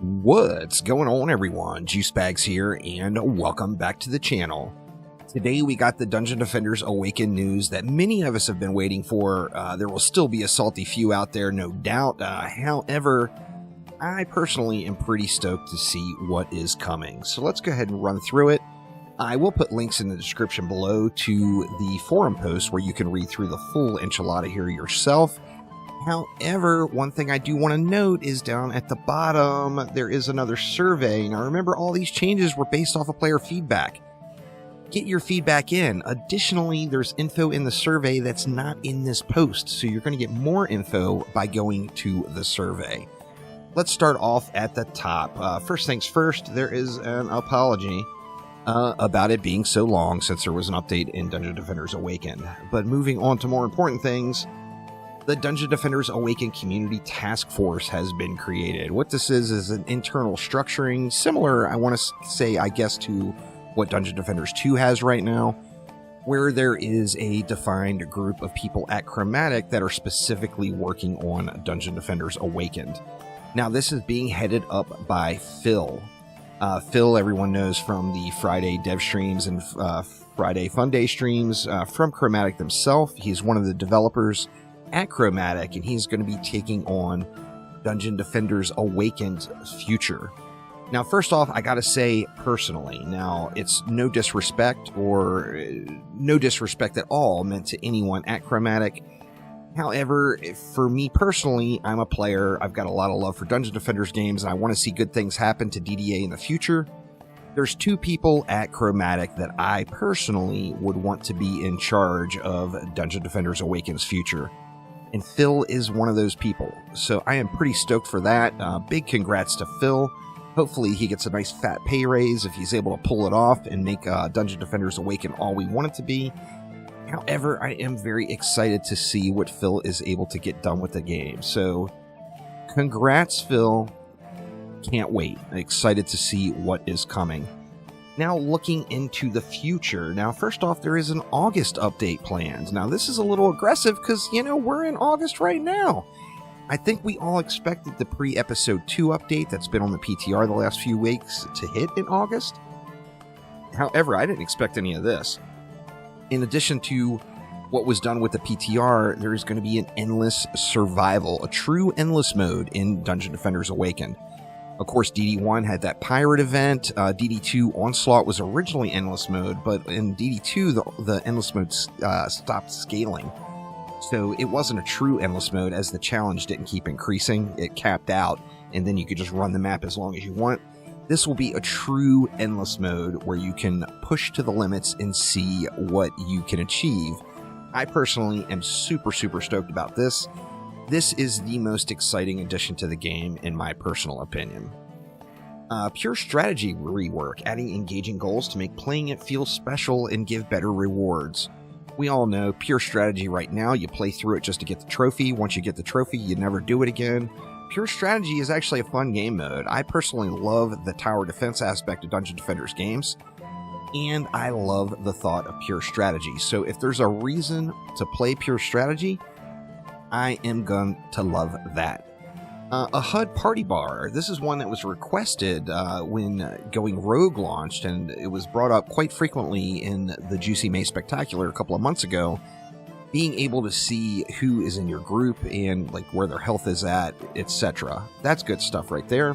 What's going on, everyone? Juicebags here, and welcome back to the channel. Today we got the Dungeon Defenders Awaken news that many of us have been waiting for. There will still be a salty few out there, no doubt. However, I personally am pretty stoked to see what is coming. So let's go ahead and run through it. I will put links in the description below to the forum post where you can read through the full enchilada here yourself. However, one thing I do want to note is down at the bottom, there is another survey. Now remember, all these changes were based off of player feedback. Get your feedback in. Additionally, there's info in the survey that's not in this post, so you're going to get more info by going to the survey. Let's start off at the top. First things first, there is an apology about it being so long since there was an update in Dungeon Defenders Awakened. But moving on to more important things, the Dungeon Defenders Awakened Community Task Force has been created. What this is an internal structuring, similar, I want to say, I guess, to what Dungeon Defenders 2 has right now, where there is a defined group of people at Chromatic that are specifically working on Dungeon Defenders Awakened. Now, this is being headed up by Phil. Phil, everyone knows from the Friday dev streams and Friday Fun Day streams from Chromatic themselves. He's one of the developers at Chromatic, and he's going to be taking on Dungeon Defenders Awakened future. Now, first off, I gotta say personally, now it's no disrespect at all meant to anyone at Chromatic. However, for me personally, I'm a player. I've got a lot of love for Dungeon Defenders games, and I want to see good things happen to DDA in the future. There's two people at Chromatic that I personally would want to be in charge of Dungeon Defenders Awakened's future. And Phil is one of those people. So I am pretty stoked for that. Big congrats to Phil. Hopefully he gets a nice fat pay raise if he's able to pull it off and make Dungeon Defenders Awaken all we want it to be. However, I am very excited to see what Phil is able to get done with the game. So congrats, Phil. Can't wait. Excited to see what is coming. Now, looking into the future. Now, first off, there is an August update planned. Now, this is a little aggressive because, you know, we're in August right now. I think we all expected the pre-episode 2 update that's been on the PTR the last few weeks to hit in August. However, I didn't expect any of this. In addition to what was done with the PTR, there is going to be an endless survival, a true endless mode in Dungeon Defenders Awakened. Of course, DD1 had that pirate event. DD2 Onslaught was originally endless mode, but in DD2, the endless mode stopped scaling. So it wasn't a true endless mode, as the challenge didn't keep increasing. It capped out, and then you could just run the map as long as you want. This will be a true endless mode where you can push to the limits and see what you can achieve. I personally am super stoked about this. This is the most exciting addition to the game, in my personal opinion. Pure strategy rework, adding engaging goals to make playing it feel special and give better rewards. We all know pure strategy right now, you play through it just to get the trophy. Once you get the trophy, you never do it again. Pure strategy is actually a fun game mode. I personally love the tower defense aspect of Dungeon Defenders games, and I love the thought of pure strategy. So if there's a reason to play pure strategy, I am going to love that. A HUD party bar. This is one that was requested when Going Rogue launched, and it was brought up quite frequently in the Juicy May Spectacular a couple of months ago. Being able to see who is in your group and like where their health is at, etc. That's good stuff right there.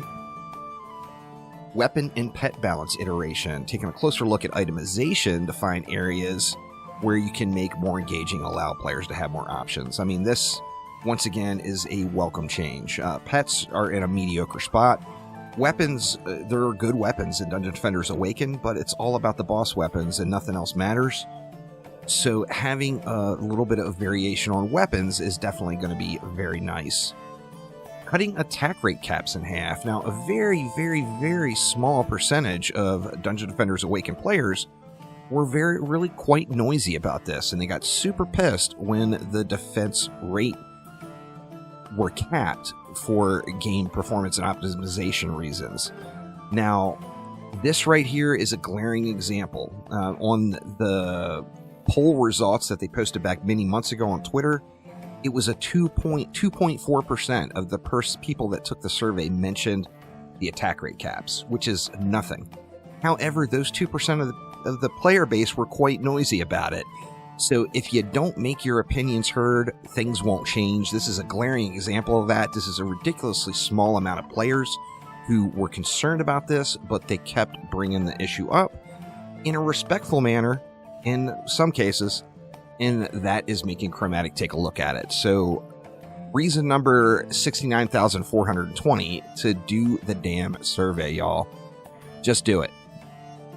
Weapon and pet balance iteration. Taking a closer look at itemization to find areas where you can make more engaging, allow players to have more options. I mean, this, once again, is a welcome change. Pets are in a mediocre spot. Weapons, there are good weapons in Dungeon Defenders Awakened, but it's all about the boss weapons and nothing else matters. So having a little bit of variation on weapons is definitely going to be very nice. Cutting attack rate caps in half. Now, a very small percentage of Dungeon Defenders Awakened players were really quite noisy about this, and they got super pissed when the defense rate were capped for game performance and optimization reasons. Now, this right here is a glaring example. On the poll results that they posted back many months ago on Twitter, it was a 2.4% of the people that took the survey mentioned the attack rate caps, which is nothing. However, those 2% of the player base were quite noisy about it. So if you don't make your opinions heard, things won't change. This is a glaring example of that. This is a ridiculously small amount of players who were concerned about this, but they kept bringing the issue up in a respectful manner in some cases, and that is making Chromatic take a look at it. So reason number 69,420 to do the damn survey, y'all. Just do it.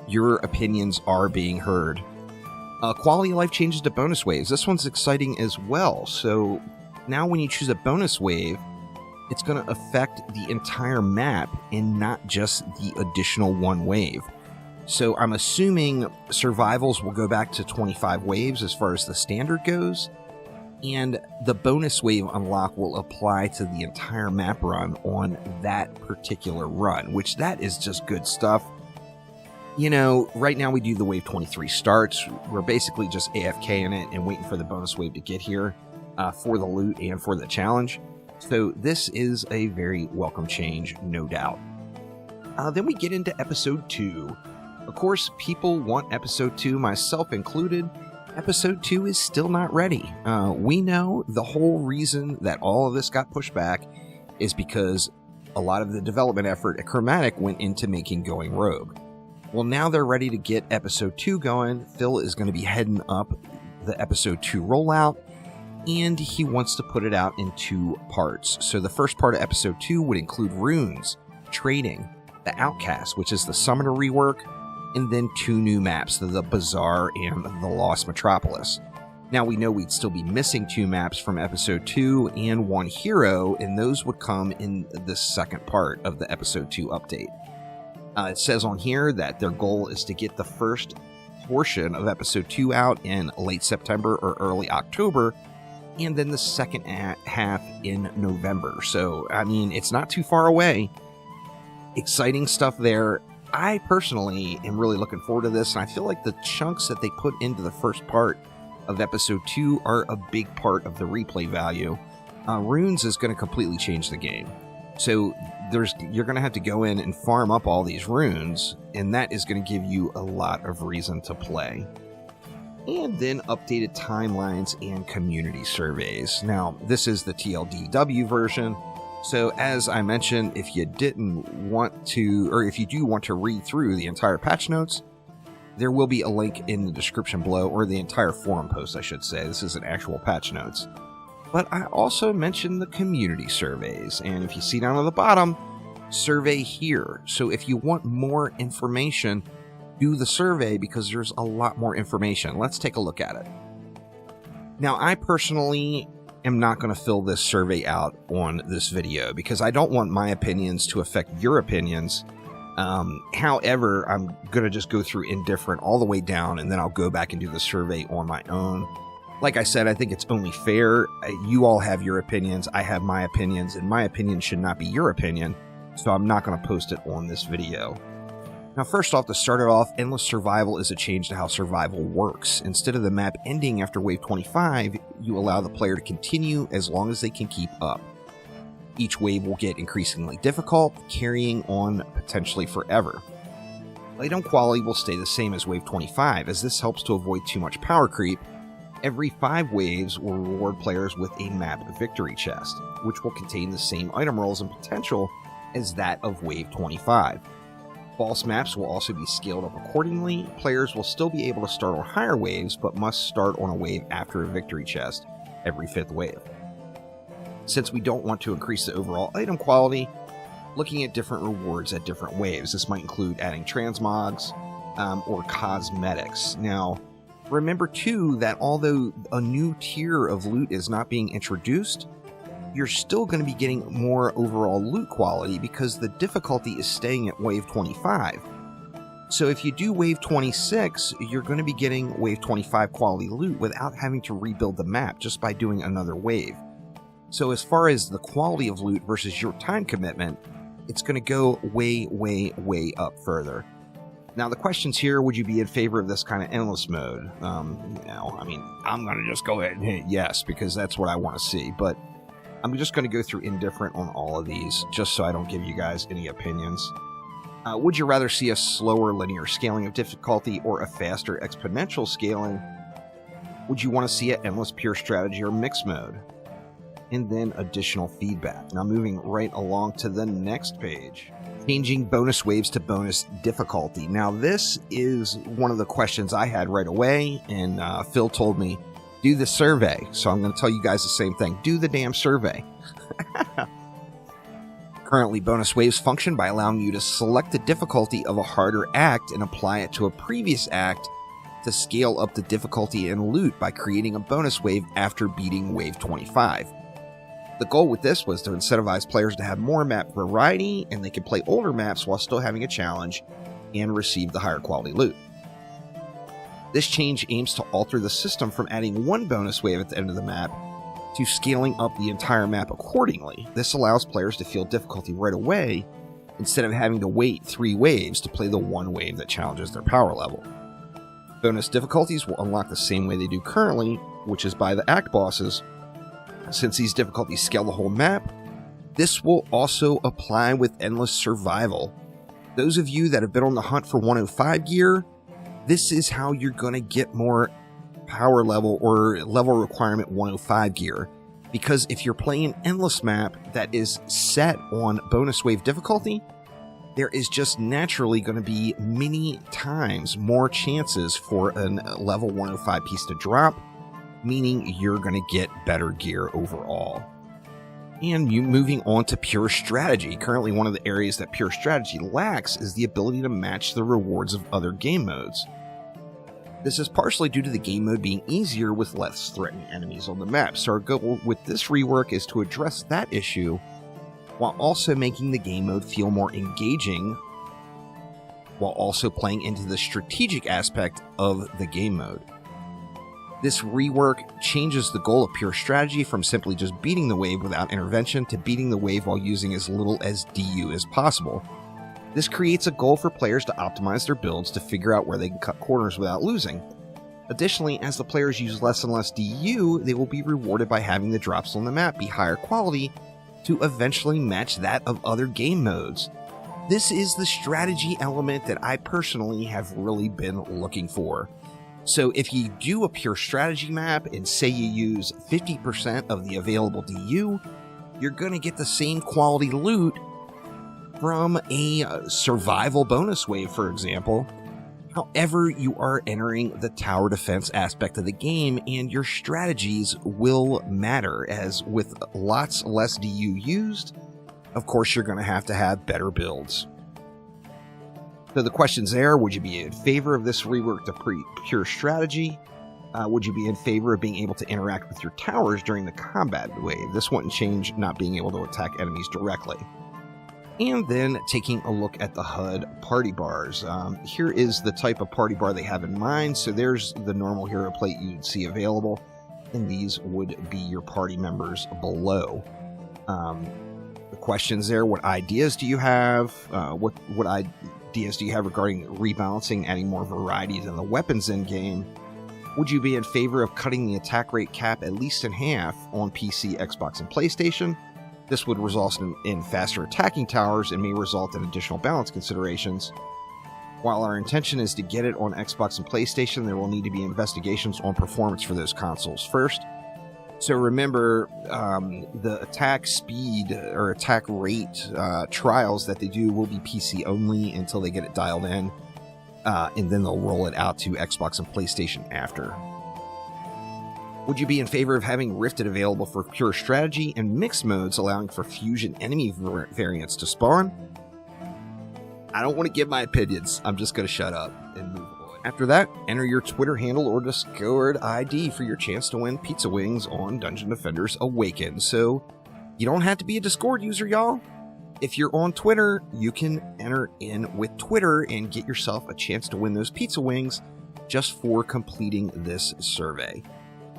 Your opinions are being heard. Quality of life changes to bonus waves. This one's exciting as well. So now when you choose a bonus wave, it's going to affect the entire map and not just the additional one wave. So I'm assuming survivals will go back to 25 waves as far as the standard goes, and the bonus wave unlock will apply to the entire map run on that particular run, which that is just good stuff. You know, right now we do the wave 23 starts. We're basically just AFK in it and waiting for the bonus wave to get here for the loot and for the challenge. So this is a very welcome change, no doubt. Then we get into episode 2. Of course, people want episode 2, myself included. Episode 2 is still not ready. We know the whole reason that all of this got pushed back is because a lot of the development effort at Chromatic went into making Going Rogue. Well, now they're ready to get episode 2 going. Phil is going to be heading up the episode 2 rollout, and he wants to put it out in 2 parts. So the first part of episode 2 would include runes, trading, the Outcast, which is the summoner rework, and then 2 new maps, the Bazaar and the Lost Metropolis. Now we know we'd still be missing 2 maps from episode 2 and 1 hero, and those would come in the second part of the episode 2 update. It says on here that their goal is to get the first portion of episode 2 out in late September or early October, and then the second half in November. So, I mean, it's not too far away. Exciting stuff there. I personally am really looking forward to this, and I feel like the chunks that they put into the first part of episode 2 are a big part of the replay value. Runes is going to completely change the game. So you're going to have to go in and farm up all these runes, and that is going to give you a lot of reason to play. And then updated timelines and community surveys. Now, this is the TLDW version. So as I mentioned, if you didn't want to, or if you do want to read through the entire patch notes, there will be a link in the description below, or the entire forum post, I should say. This is an actual patch notes. But I also mentioned the community surveys, and if you see down at the bottom, survey here. So if you want more information, do the survey because there's a lot more information. Let's take a look at it. Now, I personally am not going to fill this survey out on this video because I don't want my opinions to affect your opinions. However, I'm going to just go through indifferent all the way down, and then I'll go back and do the survey on my own. Like I said, I think it's only fair. You all have your opinions, I have my opinions, and my opinion should not be your opinion, so I'm not going to post it on this video. Now, first off, to start it off, Endless Survival is a change to how survival works. Instead of the map ending after Wave 25, you allow the player to continue as long as they can keep up. Each wave will get increasingly difficult, carrying on potentially forever. Item quality will stay the same as Wave 25, as this helps to avoid too much power creep. Every 5 waves will reward players with a map victory chest, which will contain the same item rolls and potential as that of Wave 25. Boss maps will also be scaled up accordingly. Players will still be able to start on higher waves, but must start on a wave after a victory chest every 5th wave. Since we don't want to increase the overall item quality, looking at different rewards at different waves. This might include adding transmogs or cosmetics. Now, remember too that although a new tier of loot is not being introduced, you're still going to be getting more overall loot quality because the difficulty is staying at Wave 25. So if you do Wave 26, you're going to be getting Wave 25 quality loot without having to rebuild the map just by doing another wave. So as far as the quality of loot versus your time commitment, it's going to go way, way, way up further. Now, the questions here, would you be in favor of this kind of endless mode? I'm going to just go ahead and hit yes, because that's what I want to see. But I'm just going to go through indifferent on all of these, just so I don't give you guys any opinions. Would you rather see a slower linear scaling of difficulty or a faster exponential scaling? Would you want to see an endless pure strategy or mixed mode? And then additional feedback. Now moving right along to the next page. Changing bonus waves to bonus difficulty. Now this is one of the questions I had right away, and Phil told me, do the survey. So I'm going to tell you guys the same thing. Do the damn survey. Currently, bonus waves function by allowing you to select the difficulty of a harder act and apply it to a previous act to scale up the difficulty and loot by creating a bonus wave after beating wave 25. The goal with this was to incentivize players to have more map variety, and they could play older maps while still having a challenge and receive the higher quality loot. This change aims to alter the system from adding one bonus wave at the end of the map to scaling up the entire map accordingly. This allows players to feel difficulty right away instead of having to wait 3 waves to play the one wave that challenges their power level. Bonus difficulties will unlock the same way they do currently, which is by the act bosses. Since these difficulties scale the whole map, this will also apply with Endless Survival. Those of you that have been on the hunt for 105 gear, this is how you're going to get more power level or level requirement 105 gear. Because if you're playing an endless map that is set on bonus wave difficulty, there is just naturally going to be many times more chances for a level 105 piece to drop, meaning you're going to get better gear overall. And moving on to pure strategy. Currently, one of the areas that pure strategy lacks is the ability to match the rewards of other game modes. This is partially due to the game mode being easier with less threatening enemies on the map, so our goal with this rework is to address that issue while also making the game mode feel more engaging, while also playing into the strategic aspect of the game mode. This rework changes the goal of pure strategy from simply just beating the wave without intervention to beating the wave while using as little as DU as possible. This creates a goal for players to optimize their builds to figure out where they can cut corners without losing. Additionally, as the players use less and less DU, they will be rewarded by having the drops on the map be higher quality to eventually match that of other game modes. This is the strategy element that I personally have really been looking for. So if you do a pure strategy map and say you use 50% of the available DU, you're going to get the same quality loot from a survival bonus wave, for example. However, you are entering the tower defense aspect of the game, and your strategies will matter, as with lots less DU used, of course you're going to have better builds. So the questions there: would you be in favor of this rework to pure strategy? Would you be in favor of being able to interact with your towers during the combat wave? This wouldn't change not being able to attack enemies directly. And then taking a look at the HUD party bars. Here is the type of party bar they have in mind. So there's the normal hero plate you'd see available, and these would be your party members below. The questions there: what ideas do you have? What ideas do you have regarding rebalancing, adding more variety to the weapons in game? Would you be in favor of cutting the attack rate cap at least in half on PC, Xbox, and PlayStation? This would result in faster attacking towers and may result in additional balance considerations. While our intention is to get it on Xbox and PlayStation, there will need to be investigations on performance for those consoles first. So remember, the attack speed or attack rate trials that they do will be PC only until they get it dialed in, and then they'll roll it out to Xbox and PlayStation after. Would you be in favor of having Rifted available for pure strategy and mixed modes, allowing for fusion enemy variants to spawn? I don't want to give my opinions. I'm just going to shut up and move on. After that, enter your Twitter handle or Discord ID for your chance to win pizza wings on Dungeon Defenders Awakened. So you don't have to be a Discord user, y'all. If you're on Twitter, you can enter in with Twitter and get yourself a chance to win those pizza wings just for completing this survey.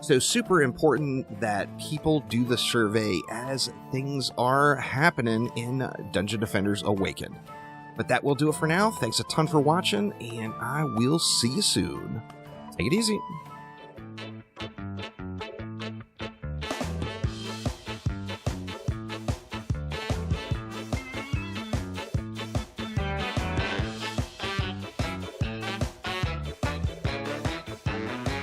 So super important that people do the survey as things are happening in Dungeon Defenders Awakened. But that will do it for now. Thanks a ton for watching, and I will see you soon. Take it easy.